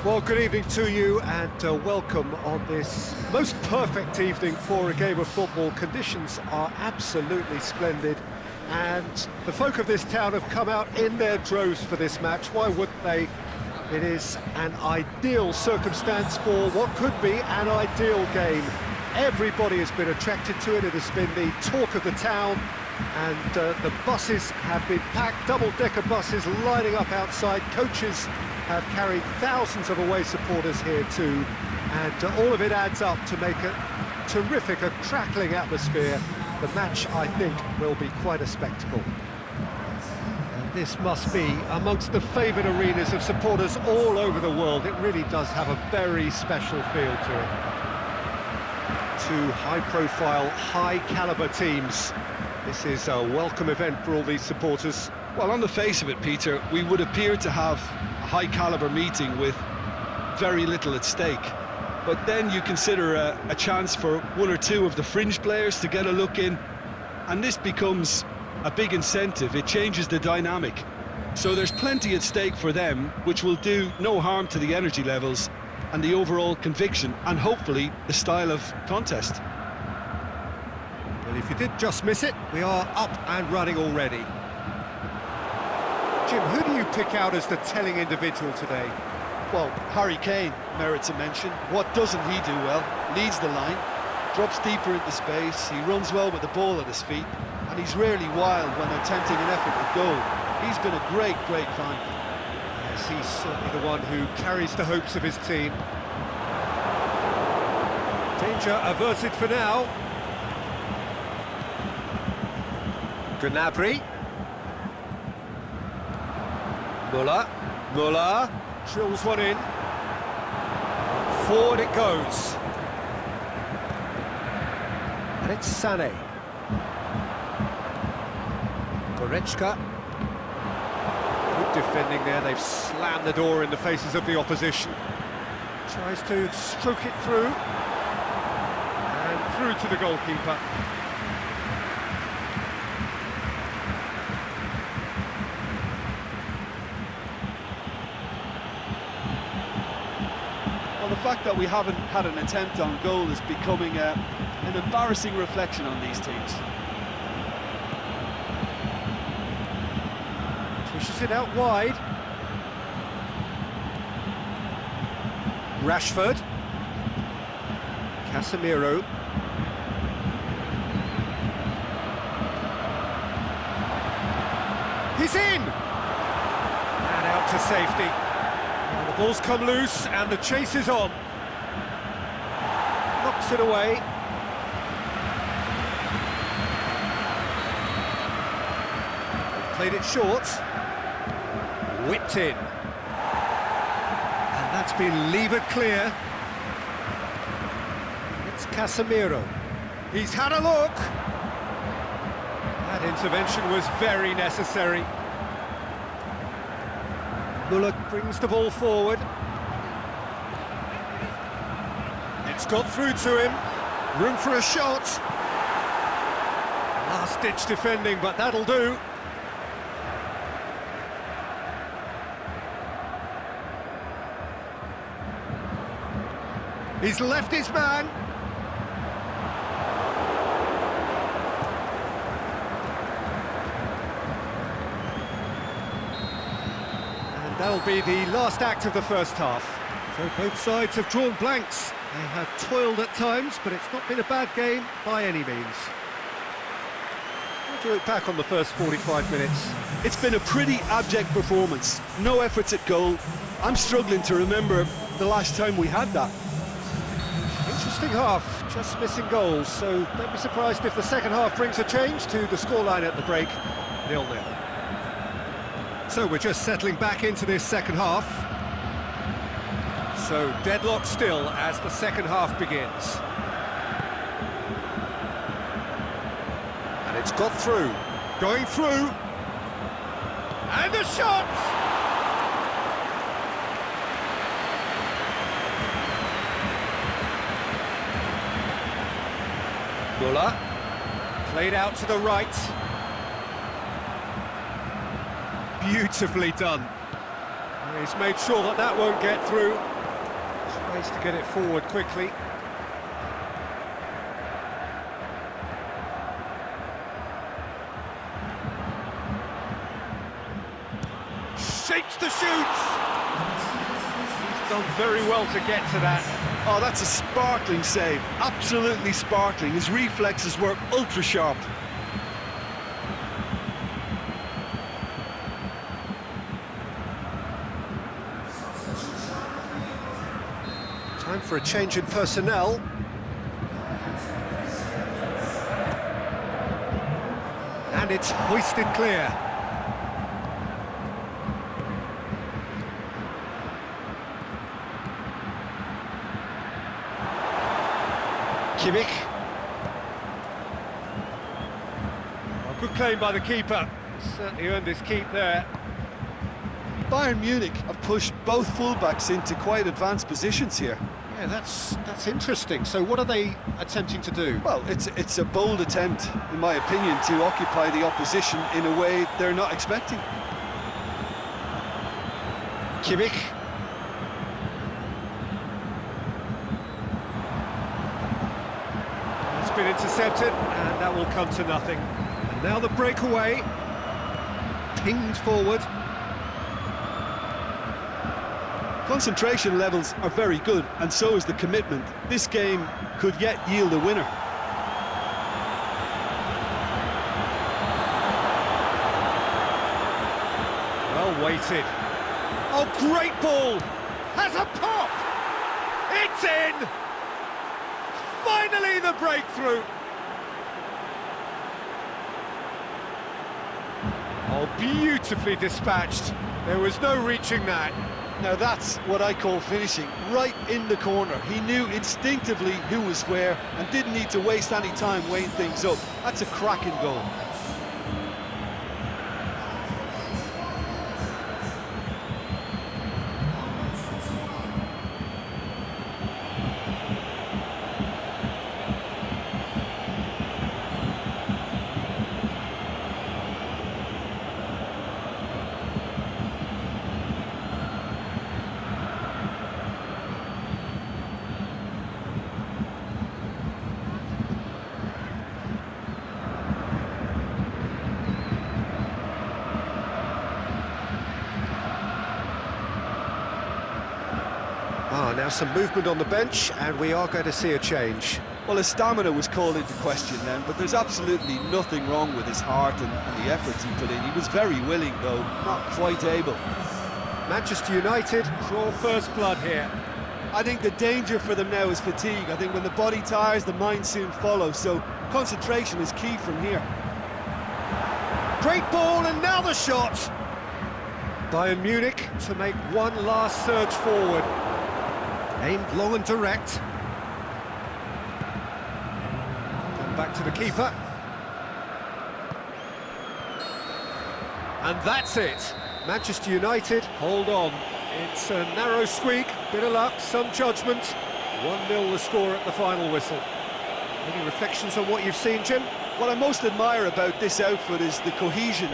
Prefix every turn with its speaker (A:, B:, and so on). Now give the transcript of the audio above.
A: Well, good evening to you and welcome on this most perfect evening for a game of football. Conditions are absolutely splendid and the folk of this town have come out in their droves for this match. Why wouldn't they? It is an ideal circumstance for what could be an ideal game. Everybody has been attracted to it. It has been the talk of the town and the buses have been packed, double-decker buses lining up outside. Coaches have carried thousands of away supporters here too, and all of it adds up to make a terrific, a crackling atmosphere. The match, I think, will be quite a spectacle. And this must be amongst the favoured arenas of supporters all over the world. It really does have a very special feel to it. Two high-profile, high-calibre teams. This is a welcome event for all these supporters.
B: Well, on the face of it, Peter, we would appear to have a high-calibre meeting with very little at stake. But then you consider a chance for one or two of the fringe players to get a look in, and this becomes a big incentive. It changes the dynamic. So there's plenty at stake for them, which will do no harm to the energy levels and the overall conviction, and hopefully the style of contest.
A: Well, if you did just miss it, we are up and running already. Jim, who do you pick out as the telling individual today?
B: Well, Harry Kane merits a mention. What doesn't he do well? Leads the line, drops deeper into space, he runs well with the ball at his feet, and he's rarely wild when attempting an effort at goal. He's been a great find.
A: Yes, he's certainly the one who carries the hopes of his team. Danger averted for now. Gnabry. Muller drills one in. Forward it goes. And it's Sané. Goretzka. Good defending there. They've slammed the door in the faces of the opposition. Tries to stroke it through. And through to the goalkeeper.
B: Well, the fact that we haven't had an attempt on goal is becoming an embarrassing reflection on these teams.
A: Pushes it out wide. Rashford. Casemiro. He's in! And out to safety. The ball's come loose and the chase is on. Knocks it away. Played it short. Whipped in. And that's been levered clear. It's Casemiro. He's had a look. That intervention was very necessary. Muller brings the ball forward. It's got through to him. Room for a shot. Last-ditch defending, but that'll do. He's left his man. And that'll be the last act of the first half. So both sides have drawn blanks. They have toiled at times, but it's not been a bad game by any means. How do you look back on the first 45 minutes?
B: It's been a pretty abject performance. No efforts at goal. I'm struggling to remember the last time we had that.
A: Interesting half, just missing goals, so don't be surprised if the second half brings a change to the scoreline at the break, 0-0. So we're just settling back into this second half. So deadlock still as the second half begins. And it's got through, going through, and the shot! Muller, played out to the right. Beautifully done. He's made sure that that won't get through. Ways to get it forward quickly. Shapes the shoots! He's done very well to get to that.
B: Oh, that's a sparkling save. Absolutely sparkling. His reflexes were ultra sharp.
A: Time for a change in personnel. And it's hoisted clear. Kimmich. Oh, good claim by the keeper. Certainly earned his keep there.
B: Bayern Munich have pushed both fullbacks into quite advanced positions here.
A: Yeah, that's interesting. So what are they attempting to do?
B: Well, it's a bold attempt, in my opinion, to occupy the opposition in a way they're not expecting.
A: Kimmich. It's been intercepted, and that will come to nothing. And now the breakaway. Pinged forward.
B: Concentration levels are very good, and so is the commitment. This game could yet yield a winner.
A: Well weighted. Oh, great ball! Has a pop! It's in! Finally the breakthrough! Oh, beautifully dispatched. There was no reaching that.
B: Now that's what I call finishing, right in the corner. He knew instinctively who was where and didn't need to waste any time weighing things up. That's a cracking goal.
A: Now some movement on the bench, and we are going to see a change.
B: Well, his stamina was called into question then, but there's absolutely nothing wrong with his heart and the efforts he put in. He was very willing, though, not quite able.
A: Manchester United draw first blood here.
B: I think the danger for them now is fatigue. I think when the body tires, the mind soon follows, so concentration is key from here.
A: Great ball, and now the shot! Bayern Munich to make one last surge forward. Aimed long and direct. Come back to the keeper. And that's it. Manchester United hold on. It's a narrow squeak, bit of luck, some judgment. 1-0 the score at the final whistle. Any reflections on what you've seen, Jim?
B: What I most admire about this outfit is the cohesion